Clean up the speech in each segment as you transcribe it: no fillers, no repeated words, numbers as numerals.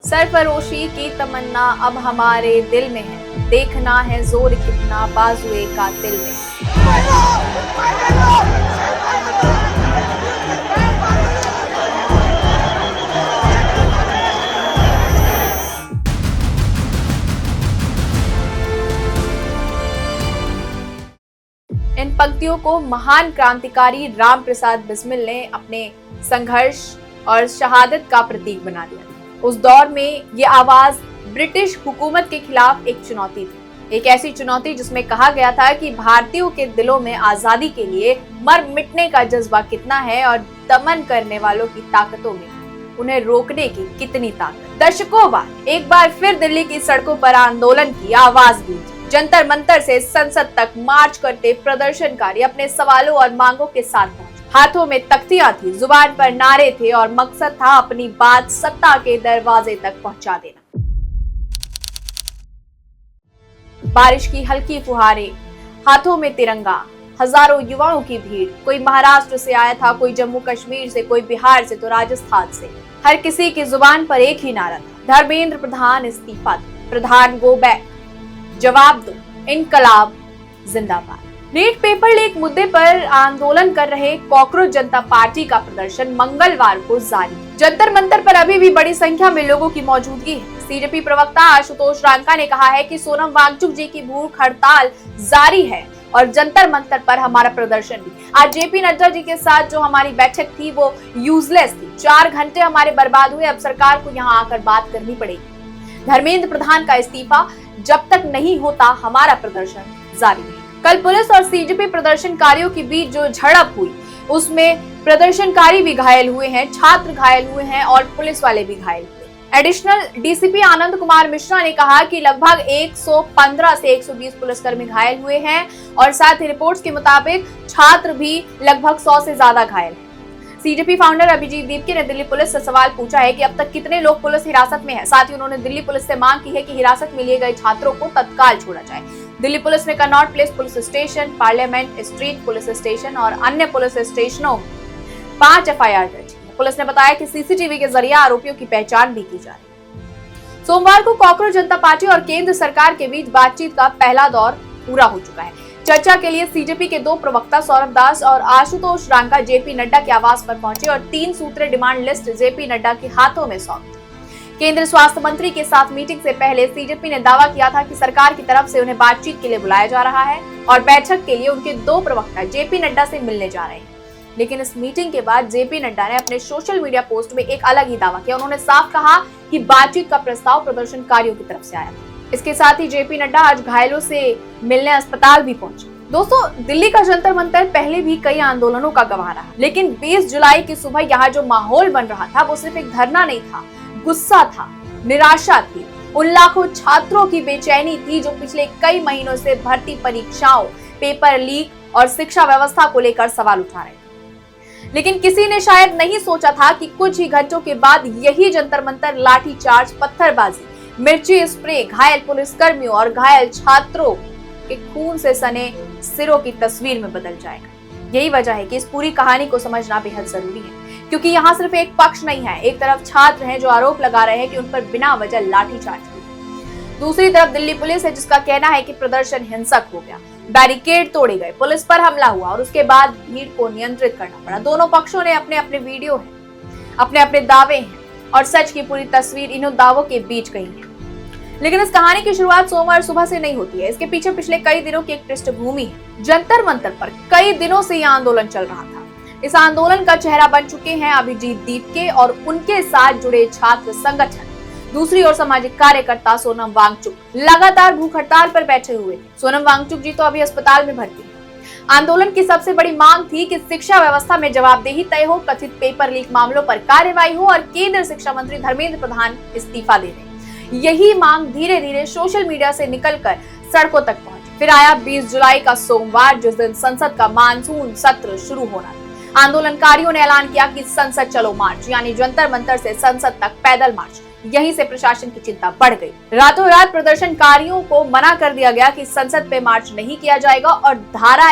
सरफरोशी की तमन्ना अब हमारे दिल में है, देखना है जोर कितना बाजुए कातिल में। इन पंक्तियों को महान क्रांतिकारी राम प्रसाद बिस्मिल ने अपने संघर्ष और शहादत का प्रतीक बना दिया था। उस दौर में ये आवाज ब्रिटिश हुकूमत के खिलाफ एक चुनौती थी, एक ऐसी चुनौती जिसमें कहा गया था कि भारतीयों के दिलों में आजादी के लिए मर मिटने का जज्बा कितना है और दमन करने वालों की ताकतों में उन्हें रोकने की कितनी ताकत। दशकों बाद एक बार फिर दिल्ली की सड़कों पर आंदोलन की आवाज गूंजी। जंतर मंतर से संसद तक मार्च करते प्रदर्शनकारी अपने सवालों और मांगों के साथ पहुंचे। हाथों में तख्तियां थी, जुबान पर नारे थे और मकसद था अपनी बात सत्ता के दरवाजे तक पहुंचा देना। बारिश की हल्की फुहारें, हाथों में तिरंगा, हजारों युवाओं की भीड़। कोई महाराष्ट्र से आया था, कोई जम्मू कश्मीर से, कोई बिहार से तो राजस्थान से। हर किसी की जुबान पर एक ही नारा था, धर्मेंद्र प्रधान इस्तीफा दो, प्रधान गो बैक, जवाब दो, इनकलाब जिंदाबाद। नीट पेपर लीक मुद्दे पर आंदोलन कर रहे कॉकरोच जनता पार्टी का प्रदर्शन मंगलवार को जारी। जंतर मंतर पर अभी भी बड़ी संख्या में लोगों की मौजूदगी है। सीजेपी प्रवक्ता आशुतोष रांका ने कहा है कि सोनम वांगचुक जी की भूख हड़ताल जारी है और जंतर मंतर पर हमारा प्रदर्शन भी। आज जेपी नड्डा जी के साथ जो हमारी बैठक थी वो यूजलेस थी। 4 घंटे हमारे बर्बाद हुए। अब सरकार को यहाँ आकर बात करनी पड़ेगी। धर्मेंद्र प्रधान का इस्तीफा जब तक नहीं होता हमारा प्रदर्शन जारी है। कल पुलिस और सीजेपी प्रदर्शनकारियों के बीच जो झड़प हुई उसमें प्रदर्शनकारी भी घायल हुए हैं, छात्र घायल हुए हैं और पुलिस वाले भी घायल हुए। एडिशनल डीसीपी आनंद कुमार मिश्रा ने कहा कि लगभग 115 से 120 पुलिसकर्मी घायल हुए हैं और साथ ही रिपोर्ट्स के मुताबिक छात्र भी लगभग 100 से ज्यादा घायल हैं। सीजेपी फाउंडर अभिजीत दीपके ने दिल्ली पुलिस से सवाल पूछा है कि अब तक कितने लोग पुलिस हिरासत में हैं। साथ ही उन्होंने दिल्ली पुलिस से मांग की है कि हिरासत में लिए गए छात्रों को तत्काल छोड़ा जाए। दिल्ली पुलिस ने Connaught place police station, parliament street police station और अन्य पुलिस स्टेशनों 5 एफआईआर दर्ज की। पुलिस ने बताया कि सीसीटीवी के जरिए आरोपियों की पहचान भी की जा रही है। सोमवार को कॉकरोच जनता पार्टी और केंद्र सरकार के बीच बातचीत का पहला दौर पूरा हो चुका है। चर्चा के लिए सीजेपी के 2 प्रवक्ता सौरभ दास और आशुतोष रांका जेपी नड्डा के आवास पर पहुंचे और 3 सूत्रीय डिमांड लिस्ट जेपी नड्डा के हाथों में सौंपी। केंद्रीय स्वास्थ्य मंत्री के साथ मीटिंग से पहले सीजेपी ने दावा किया था कि सरकार की तरफ से उन्हें बातचीत के लिए बुलाया जा रहा है और बैठक के लिए उनके 2 प्रवक्ता जेपी नड्डा से मिलने जा रहे हैं। लेकिन इस मीटिंग के बाद जेपी नड्डा ने अपने सोशल मीडिया पोस्ट में एक अलग ही दावा किया। उन्होंने साफ कहा कि बातचीत का प्रस्ताव प्रदर्शनकारियों की तरफ से आया था। इसके साथ ही जेपी नड्डा आज घायलों से मिलने अस्पताल भी पहुंचे। दोस्तों, दिल्ली का जंतर मंतर पहले भी कई आंदोलनों का गवाह रहा, लेकिन 20 जुलाई की सुबह यहाँ जो माहौल बन रहा था वो सिर्फ एक धरना नहीं था, गुस्सा था, निराशा थी, उन लाखों छात्रों की बेचैनी थी जो पिछले कई महीनों से भर्ती परीक्षाओं, पेपर लीक और शिक्षा व्यवस्था को लेकर सवाल उठा रहे थे। लेकिन किसी ने शायद नहीं सोचा था कि कुछ ही घंटों के बाद यही जंतर मंतर लाठीचार्ज, पत्थरबाजी, मिर्ची स्प्रे, घायल पुलिसकर्मियों और घायल छात्रों के खून से सने सिरों की तस्वीर में बदल जाएगा। यही वजह है कि इस पूरी कहानी को समझना बेहद जरूरी है, क्योंकि यहाँ सिर्फ एक पक्ष नहीं है। एक तरफ छात्र हैं जो आरोप लगा रहे हैं कि उन पर बिना वजह लाठीचार्ज हुई। दूसरी तरफ दिल्ली पुलिस है जिसका कहना है कि प्रदर्शन हिंसक हो गया, बैरिकेड तोड़े गए, पुलिस पर हमला हुआ और उसके बाद भीड़ को नियंत्रित करना पड़ा। दोनों पक्षों ने अपने अपने वीडियो हैं, अपने अपने दावे हैं और सच की पूरी तस्वीर इन्हों दावों के बीच कही है। लेकिन इस कहानी की शुरुआत सोमवार सुबह से नहीं होती है। इसके पीछे पिछले कई दिनों की एक पृष्ठभूमि है। जंतर मंतर पर कई दिनों से यह आंदोलन चल रहा था। इस आंदोलन का चेहरा बन चुके हैं अभिजीत दीपके और उनके साथ जुड़े छात्र संगठन। दूसरी ओर सामाजिक कार्यकर्ता सोनम वांगचुक लगातार भूख हड़ताल पर बैठे हुए थे। सोनम वांगचुक जी तो अभी अस्पताल में भर्ती है। आंदोलन की सबसे बड़ी मांग थी कि शिक्षा व्यवस्था में जवाबदेही तय हो, कथित पेपर लीक मामलों पर कार्रवाई हो और केंद्रीय शिक्षा मंत्री धर्मेंद्र प्रधान इस्तीफा दे दें। यही मांग धीरे धीरे सोशल मीडिया से निकलकर सड़कों तक पहुंची। फिर आया 20 जुलाई का सोमवार, जिस दिन संसद का मानसून सत्र शुरू होना था। आंदोलनकारियों ने ऐलान किया कि संसद चलो मार्च, यानी जंतर मंतर से संसद तक पैदल मार्च। यहीं से प्रशासन की चिंता बढ़ गई। रातों रात प्रदर्शनकारियों को मना कर दिया गया कि संसद पे मार्च नहीं किया जाएगा और धारा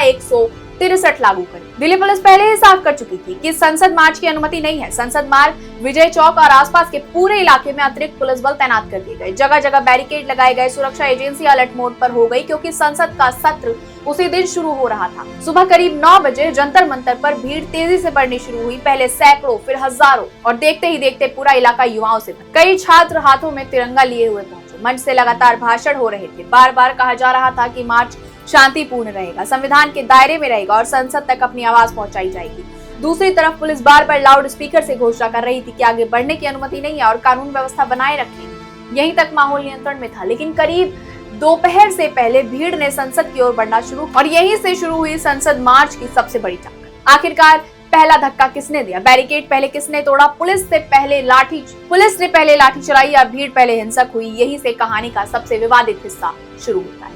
63 लागू करी। दिल्ली पुलिस पहले ही साफ कर चुकी थी कि संसद मार्च की अनुमति नहीं है। संसद मार्ग, विजय चौक और आसपास के पूरे इलाके में अतिरिक्त पुलिस बल तैनात कर दिए गए। जगह जगह बैरिकेड लगाए गए। सुरक्षा एजेंसी अलर्ट मोड पर हो गई क्योंकि संसद का सत्र उसी दिन शुरू हो रहा था। सुबह करीब 9 बजे जंतर मंतर पर भीड़ तेजी से बढ़नी शुरू हुई। पहले सैकड़ों, फिर हजारों, और देखते ही देखते पूरा इलाका युवाओं से भरा। कई छात्र हाथों में तिरंगा लिए हुए पहुंचे। मंच से लगातार भाषण हो रहे थे। बार बार कहा जा रहा था कि मार्च शांतिपूर्ण रहेगा, संविधान के दायरे में रहेगा और संसद तक अपनी आवाज पहुंचाई जाएगी। दूसरी तरफ पुलिस बार बार लाउड स्पीकर से घोषणा कर रही थी कि आगे बढ़ने की अनुमति नहीं है और कानून व्यवस्था बनाए रखेंगे। यहीं तक माहौल नियंत्रण में था, लेकिन करीब दोपहर से पहले भीड़ ने संसद की ओर बढ़ना शुरू, और यहीं से शुरू हुई संसद मार्च की सबसे बड़ी टक्कर। आखिरकार पहला धक्का किसने दिया? बैरिकेड पहले किसने तोड़ा? पुलिस ने पहले लाठी चलाई या भीड़ पहले हिंसक हुई? यहीं से कहानी का सबसे विवादित हिस्सा शुरू होता है।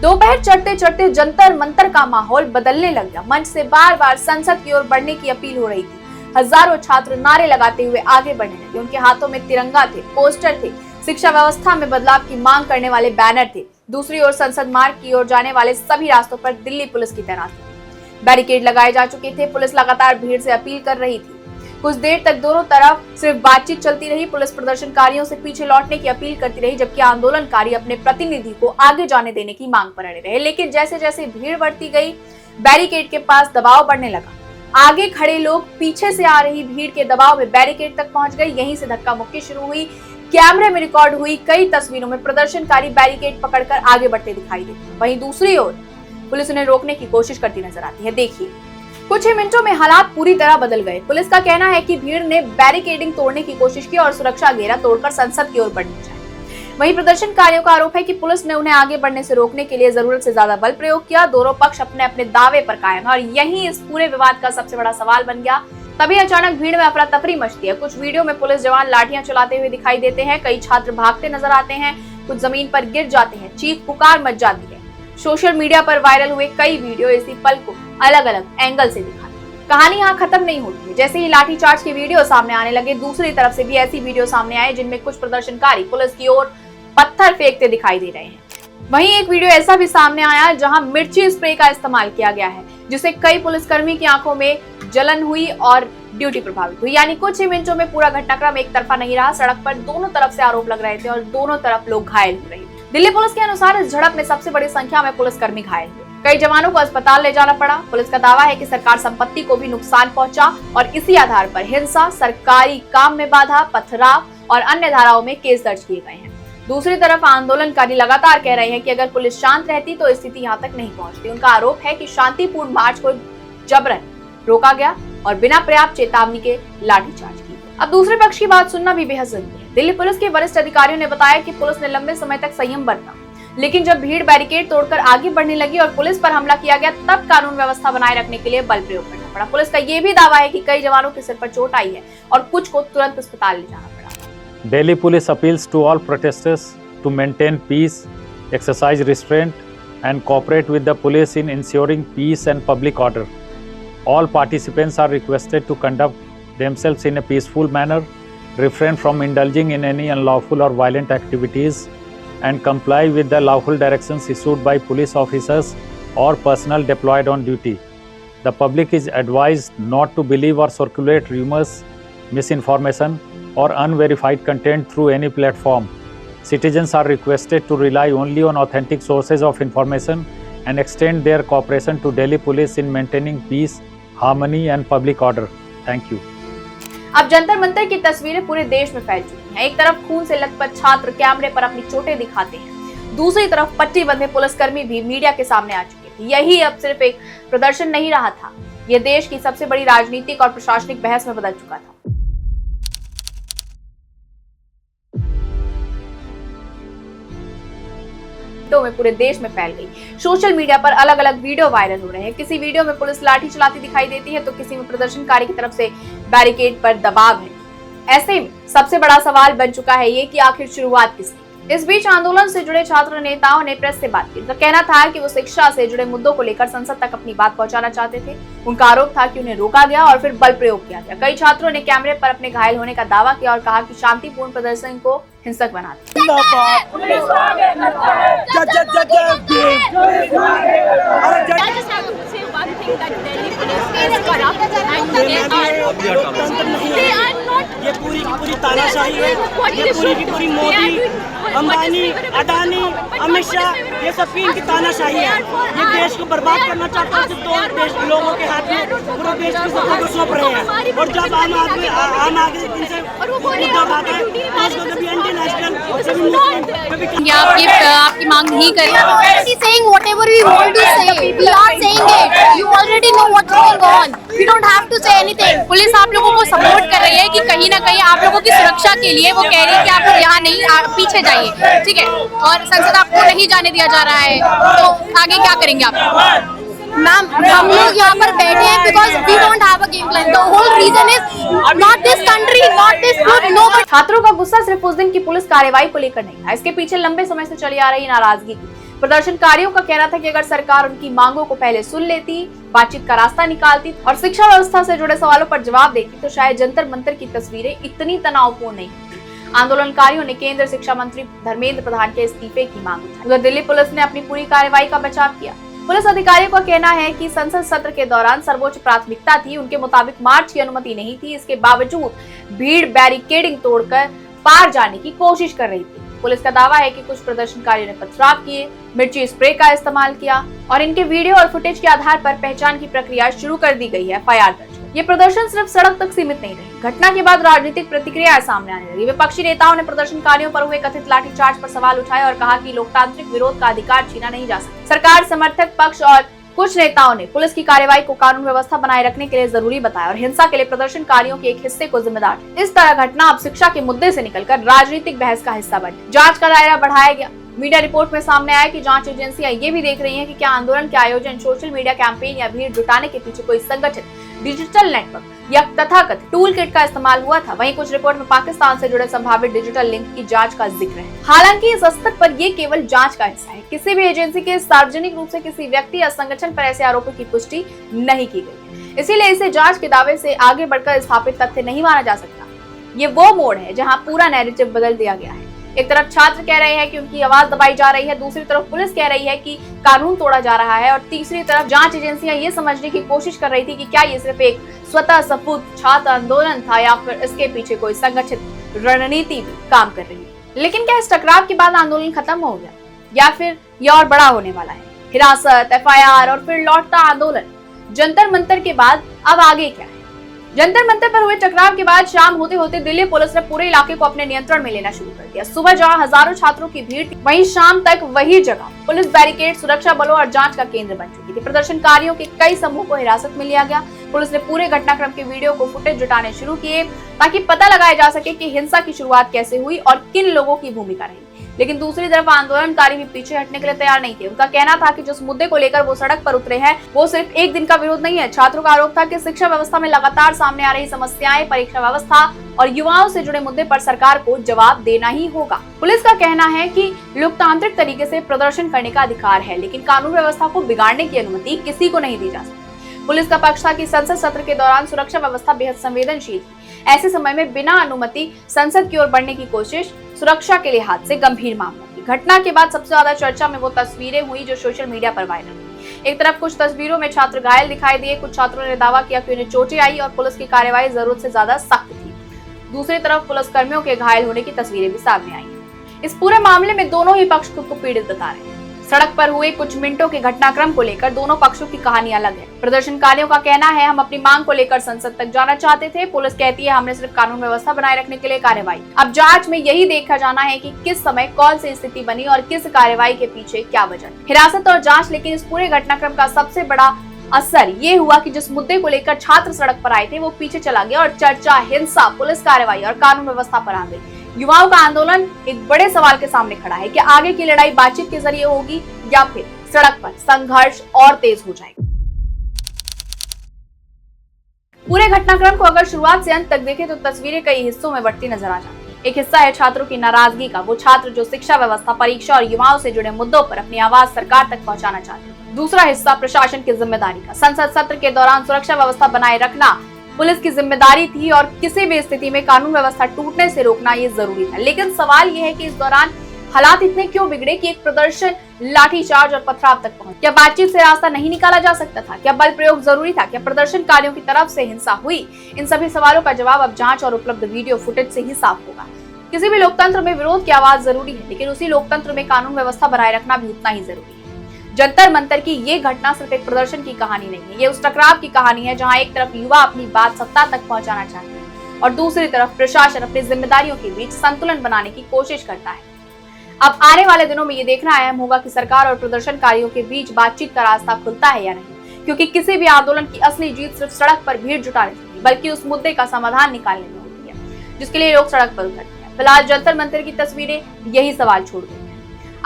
दोपहर चढ़ते चढ़ते जंतर मंतर का माहौल बदलने लग गया। मंच से बार बार संसद की ओर बढ़ने की अपील हो रही थी। हजारों छात्र नारे लगाते हुए आगे बढ़ने लगे। उनके हाथों में तिरंगा थे, पोस्टर थे, शिक्षा व्यवस्था में बदलाव की मांग करने वाले बैनर थे। दूसरी ओर संसद मार्ग की ओर जाने वाले सभी रास्तों पर दिल्ली पुलिस की तैनाती थी। बैरिकेड लगाए जा चुके थे। पुलिस लगातार भीड़ से अपील कर रही थी। कुछ देर तक दोनों तरफ सिर्फ बातचीत चलती रही। पुलिस प्रदर्शनकारियों से पीछे लौटने की अपील करती रही, जबकि आंदोलनकारी अपने प्रतिनिधि को आगे जाने देने की मांग पर अड़े रहे। लेकिन जैसे जैसे भीड़ बढ़ती गई, बैरिकेड के पास दबाव बढ़ने लगा। आगे खड़े लोग पीछे से आ रही भीड़ के दबाव में बैरिकेड तक पहुंच गए। यहीं से धक्का मुक्की शुरू हुई। कैमरे में रिकॉर्ड हुई कई तस्वीरों में प्रदर्शनकारी बैरिकेड पकड़कर आगे बढ़ते दिखाई देते हैं। वहीं दूसरी ओर पुलिस उन्हें रोकने की कोशिश करती नजर आती है। देखिए, कुछ ही मिनटों में हालात पूरी तरह बदल गए। पुलिस का कहना है कि भीड़ ने बैरिकेडिंग तोड़ने की कोशिश की और सुरक्षा घेरा तोड़कर संसद की ओर बढ़ना चाहिए। वहीं प्रदर्शनकारियों का आरोप है कि पुलिस ने उन्हें आगे बढ़ने से रोकने के लिए जरूरत से ज्यादा बल प्रयोग किया। दोनों पक्ष अपने अपने दावे पर कायम है और यही इस पूरे विवाद का सबसे बड़ा सवाल बन गया। तभी अचानक भीड़ में अफरा तफरी मचती है। कुछ वीडियो में पुलिस जवान लाठियां चलाते हुए दिखाई देते हैं। कई छात्र भागते नजर आते हैं। कुछ जमीन पर गिर जाते हैं। चीख पुकार मच जाती है। सोशल मीडिया पर वायरल हुए कई वीडियो इसी पल को अलग अलग एंगल से दिखाते हैं। कहानी यहाँ खत्म नहीं होती है। जैसे ही लाठीचार्ज के वीडियो सामने आने लगे, दूसरी तरफ से भी ऐसी वीडियो सामने आए जिनमें कुछ प्रदर्शनकारी पुलिस की ओर पत्थर फेंकते दिखाई दे रहे हैं। वहीं एक वीडियो ऐसा भी सामने आया जहां मिर्ची स्प्रे का इस्तेमाल किया गया है, जिससे कई पुलिसकर्मी की आंखों में जलन हुई और ड्यूटी प्रभावित हुई। यानी कुछ ही मिनटों में पूरा घटनाक्रम एक तरफा नहीं रहा। सड़क पर दोनों तरफ से आरोप लग रहे थे और दोनों तरफ लोग घायल हो रहे थे। दिल्ली पुलिस के अनुसार इस झड़प में सबसे बड़ी संख्या में पुलिसकर्मी घायल हुए। कई जवानों को अस्पताल ले जाना पड़ा। पुलिस का दावा है कि सरकार संपत्ति को भी नुकसान पहुंचा और इसी आधार पर हिंसा, सरकारी काम में बाधा, पथराव और अन्य धाराओं में केस दर्ज किए गए हैं। दूसरी तरफ आंदोलनकारी लगातार कह रहे हैं कि अगर पुलिस शांत रहती तो स्थिति यहाँ तक नहीं पहुंचती। उनका आरोप है कि शांतिपूर्ण मार्च को जबरन रोका गया और बिना पर्याप्त चेतावनी के लाठीचार्ज की। अब दूसरे पक्ष की बात सुनना भी बेहद जरूरी है। दिल्ली पुलिस के वरिष्ठ अधिकारियों ने बताया कि पुलिस ने लंबे समय तक संयम बरता, लेकिन जब भीड़ बैरिकेड तोड़कर आगे बढ़ने लगी और पुलिस पर हमला किया गया, तब कानून व्यवस्था बनाए रखने के लिए बल प्रयोग करना पड़ा। पुलिस का ये भी दावा है कि कई जवानों के सिर पर चोट आई है और कुछ को तुरंत अस्पताल ले जाना पड़ा। Delhi police appeals to all protesters to maintain peace, exercise restraint, and cooperate with the police in ensuring peace and public order. All participants are requested to conduct themselves in a peaceful manner, refrain from indulging in any unlawful or violent activities, and comply with the lawful directions issued by police officers or personnel deployed on duty. The public is advised not to believe or circulate rumors, misinformation, or unverified content through any platform. Citizens are requested to rely only on authentic sources of information and extend their cooperation to Delhi Police in maintaining peace, harmony and public order. Thank you. अब जंतर मंतर की तस्वीरें पूरे देश में फैल चुकी हैं। एक तरफ खून से लथपथ छात्र कैमरे पर अपनी चोटें दिखाते हैं, दूसरी तरफ पट्टी बंधे पुलिसकर्मी भी मीडिया के सामने आ चुके थे। यही अब सिर्फ एक प्रदर्शन नहीं रहा था, यह देश की सबसे बड़ी राजनीतिक और प्रशासनिक बहस में बदल चुका था। में पूरे देश में फैल गई। सोशल मीडिया पर अलग अलग वीडियो वायरल हो रहे हैं। किसी वीडियो में पुलिस लाठी चलाती दिखाई देती है तो किसी में प्रदर्शनकारी की तरफ से बैरिकेड पर दबाव है। ऐसे में सबसे बड़ा सवाल बन चुका है ये कि आखिर शुरुआत किसने की? इस बीच आंदोलन से जुड़े छात्र नेताओं ने प्रेस से बात की। उनका कहना था कि वो शिक्षा से जुड़े मुद्दों को लेकर संसद तक अपनी बात पहुंचाना चाहते थे। उनका आरोप था कि उन्हें रोका गया और फिर बल प्रयोग किया गया। कई छात्रों ने कैमरे पर अपने घायल होने का दावा किया और कहा कि शांतिपूर्ण प्रदर्शन को हिंसक बना ये पूरी की पूरी तानाशाही है। ये पूरी की पूरी मोदी, अंबानी, अडानी, अमित शाह, ये सब की इनकी तानाशाही है। ये देश को बर्बाद करना चाहते हैं। सिर्फ 2 देश लोगों के हाथ में पूरे देश की सत्ता को सौंप रहे हैं। और जब आम आदमी इनसे मुद्दा उठाते हैं तो उसको कभी एंटी नेशनल, कभी मुस्लिम, कभी आपकी मांग नहीं करें। saying whatever we want to say, we are saying it. You already know what's going on. We don't have to say anything. Police आप लोगों को सपोर्ट कर रही है कि कहीं ना कहीं आप लोगों की सुरक्षा के लिए वो कह रही है कि आप यहाँ नहीं, आप पीछे जाइए, ठीक है। और संसद आपको नहीं जाने दिया जा रहा है, तो आगे क्या करेंगे आप? मैम, हम लोग यहाँ पर बैठे हैं because we don't have a game plan. The whole reason is not this country, not this group, no. छात्रों का गुस्सा सिर्फ उस दिन की पुलिस कार्रवाई को लेकर नहीं था। इसके पीछे लंबे समय से चली आ रही नाराजगी थी। प्रदर्शनकारियों का कहना था कि अगर सरकार उनकी मांगों को पहले सुन लेती, बातचीत का रास्ता निकालती और शिक्षा व्यवस्था से जुड़े सवालों पर जवाब देती, तो शायद जंतर मंतर की तस्वीरें इतनी तनावपूर्ण नहीं होती। आंदोलनकारियों ने केंद्र शिक्षा मंत्री धर्मेंद्र प्रधान के इस्तीफे की मांग उठाई। उधर दिल्ली पुलिस ने अपनी पूरी कार्रवाई का बचाव किया। पुलिस अधिकारियों का कहना है कि संसद सत्र के दौरान सर्वोच्च प्राथमिकता थी। उनके मुताबिक मार्च की अनुमति नहीं थी। इसके बावजूद भीड़ बैरिकेडिंग तोड़कर पार जाने की कोशिश कर रही थी। पुलिस का दावा है कि कुछ प्रदर्शनकारियों ने पथराव किए, मिर्ची स्प्रे का इस्तेमाल किया और इनके वीडियो और फुटेज के आधार पर पहचान की प्रक्रिया शुरू कर दी गई है। एफआईआर दर्ज। ये प्रदर्शन सिर्फ सड़क तक सीमित नहीं रही। घटना के बाद राजनीतिक प्रतिक्रियाएं सामने आने लगी। विपक्षी नेताओं ने प्रदर्शनकारियों पर हुए कथित लाठीचार्ज पर सवाल उठाए और कहा कि लोकतांत्रिक विरोध का अधिकार छीना नहीं जा सकता। सरकार समर्थक पक्ष और कुछ नेताओं ने पुलिस की कार्रवाई को कानून व्यवस्था बनाए रखने के लिए जरूरी बताया और हिंसा के लिए प्रदर्शनकारियों के एक हिस्से को जिम्मेदार। इस तरह घटना अब शिक्षा के मुद्दे से निकलकर राजनीतिक बहस का हिस्सा बनी। जांच का दायरा बढ़ाया गया। मीडिया रिपोर्ट में सामने आया कि जांच एजेंसियां ये भी देख रही हैं कि क्या आंदोलन के आयोजन, सोशल मीडिया कैंपेन या भीड़ जुटाने के पीछे कोई संगठित डिजिटल नेटवर्क या तथाकथित टूल किट का इस्तेमाल हुआ था। वहीं कुछ रिपोर्ट में पाकिस्तान से जुड़े संभावित डिजिटल लिंक की जांच का जिक्र है। हालांकि इस स्तर पर ये केवल जांच का हिस्सा है। किसी भी एजेंसी के सार्वजनिक रूप से किसी व्यक्ति या संगठन पर ऐसे आरोपों की पुष्टि नहीं की गई, इसीलिए इसे जांच के दावे से आगे बढ़कर स्थापित तथ्य नहीं माना जा सकता। ये वो मोड़ है जहाँ पूरा नैरेटिव बदल दिया गया है। एक तरफ छात्र कह रहे हैं कि उनकी आवाज दबाई जा रही है, दूसरी तरफ पुलिस कह रही है कि कानून तोड़ा जा रहा है और तीसरी तरफ जांच एजेंसियां ये समझने की कोशिश कर रही थी कि क्या ये सिर्फ एक स्वतः स्फूर्त छात्र आंदोलन था या फिर इसके पीछे कोई संगठित रणनीति भी काम कर रही है। लेकिन क्या इस टकराव के बाद आंदोलन खत्म हो गया या फिर यह और बड़ा होने वाला है? हिरासत, एफआईआर और फिर लौटता आंदोलन, जंतर मंतर के बाद अब आगे क्या है? जंतर मंतर पर हुए टकराव के बाद शाम होते होते दिल्ली पुलिस ने पूरे इलाके को अपने नियंत्रण में लेना शुरू कर दिया। सुबह जहां हजारों छात्रों की भीड़ थी, वहीं शाम तक वही जगह पुलिस बैरिकेड, सुरक्षा बलों और जांच का केंद्र बन चुकी थी। प्रदर्शनकारियों के कई समूह को हिरासत में लिया गया। पुलिस ने पूरे घटनाक्रम के वीडियो को फुटेज जुटाने शुरू किए ताकि पता लगाया जा सके कि हिंसा की शुरुआत कैसे हुई और किन लोगों की भूमिका रही। लेकिन दूसरी तरफ आंदोलनकारी भी पीछे हटने के लिए तैयार नहीं थे। उनका कहना था कि जिस मुद्दे को लेकर वो सड़क पर उतरे हैं वो सिर्फ एक दिन का विरोध नहीं है। छात्रों का आरोप था कि शिक्षा व्यवस्था में लगातार सामने आ रही समस्याएं, परीक्षा व्यवस्था और युवाओं से जुड़े मुद्दे पर सरकार को जवाब देना ही होगा। पुलिस का कहना है कि लोकतांत्रिक तरीके से प्रदर्शन करने का अधिकार है, लेकिन कानून व्यवस्था को बिगाड़ने की अनुमति किसी को नहीं दी जा सकती। पुलिस का पक्ष था कि संसद सत्र के दौरान सुरक्षा व्यवस्था बेहद संवेदनशील थी। ऐसे समय में बिना अनुमति संसद की ओर बढ़ने की कोशिश सुरक्षा के लिहाज से गंभीर मामला थी। घटना के बाद सबसे ज्यादा चर्चा में वो तस्वीरें हुई जो सोशल मीडिया पर वायरल हुई। एक तरफ कुछ तस्वीरों में छात्र घायल दिखाई दिए, कुछ छात्रों ने दावा किया कि उन्हें चोटें आई और पुलिस की कार्रवाई जरूरत से ज्यादा सख्त थी। दूसरी तरफ पुलिस कर्मियों के घायल होने की तस्वीरें भी सामने आई हैं। इस पूरे मामले में दोनों ही पक्ष खुद को पीड़ित बता रहे हैं। सड़क पर हुए कुछ मिनटों के घटनाक्रम को लेकर दोनों पक्षों की कहानी अलग है। प्रदर्शनकारियों का कहना है हम अपनी मांग को लेकर संसद तक जाना चाहते थे। पुलिस कहती है हमने सिर्फ कानून व्यवस्था बनाए रखने के लिए कार्रवाई। अब जांच में यही देखा जाना है कि किस समय कौन सी स्थिति बनी और किस कार्रवाई के पीछे क्या वजह। हिरासत और जांच, लेकिन इस पूरे घटनाक्रम का सबसे बड़ा असर ये हुआ कि जिस मुद्दे को लेकर छात्र सड़क पर आए थे वो पीछे चला गया और चर्चा हिंसा, पुलिस कार्रवाई और कानून व्यवस्था पर आ गई। युवाओं का आंदोलन एक बड़े सवाल के सामने खड़ा है कि आगे की लड़ाई बातचीत के जरिए होगी या फिर सड़क पर संघर्ष और तेज हो जाएगा। पूरे घटनाक्रम को अगर शुरुआत से अंत तक देखें तो तस्वीरें कई हिस्सों में बंटती नजर आ जाती हैं। एक हिस्सा है छात्रों की नाराजगी का, वो छात्र जो शिक्षा व्यवस्था, परीक्षा और युवाओं से जुड़े मुद्दों पर अपनी आवाज सरकार तक पहुंचाना चाहते हैं। दूसरा हिस्सा प्रशासन की जिम्मेदारी का। संसद सत्र के दौरान सुरक्षा व्यवस्था बनाए रखना पुलिस की जिम्मेदारी थी और किसी भी स्थिति में कानून व्यवस्था टूटने से रोकना ये जरूरी था। लेकिन सवाल ये है कि इस दौरान हालात इतने क्यों बिगड़े कि एक प्रदर्शन लाठीचार्ज और पथराव तक पहुंच? क्या बातचीत से रास्ता नहीं निकाला जा सकता था? क्या बल प्रयोग जरूरी था? क्या प्रदर्शनकारियों की तरफ से हिंसा हुई? इन सभी सवालों का जवाब अब जांच और उपलब्ध वीडियो फुटेज से ही साफ होगा। किसी भी लोकतंत्र में विरोध की आवाज जरूरी है, लेकिन उसी लोकतंत्र में कानून व्यवस्था बनाए रखना भी उतना ही जरूरी है। जंतर मंतर की ये घटना सिर्फ एक प्रदर्शन की कहानी नहीं है, ये उस टकराव की कहानी है जहां एक तरफ युवा अपनी बात सत्ता तक पहुंचाना चाहते हैं और दूसरी तरफ प्रशासन अपनी जिम्मेदारियों के बीच संतुलन बनाने की कोशिश करता है। अब आने वाले दिनों में ये देखना अहम होगा कि सरकार और प्रदर्शनकारियों के बीच बातचीत का रास्ता खुलता है या नहीं, क्योंकि किसी भी आंदोलन की असली जीत सिर्फ सड़क पर भीड़ जुटाने से नहीं, बल्कि उस मुद्दे का समाधान निकालने में होती है जिसके लिए लोग सड़क पर उतरते हैं। फिलहाल जंतर मंतर की तस्वीरें यही सवाल छोड़ गई है,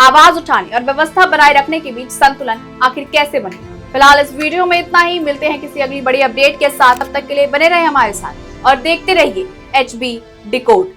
आवाज उठाने और व्यवस्था बनाए रखने के बीच संतुलन आखिर कैसे बने? फिलहाल इस वीडियो में इतना ही। मिलते हैं किसी अगली बड़ी अपडेट के साथ, तब तक के लिए बने रहे हमारे साथ और देखते रहिए HB डिकोड।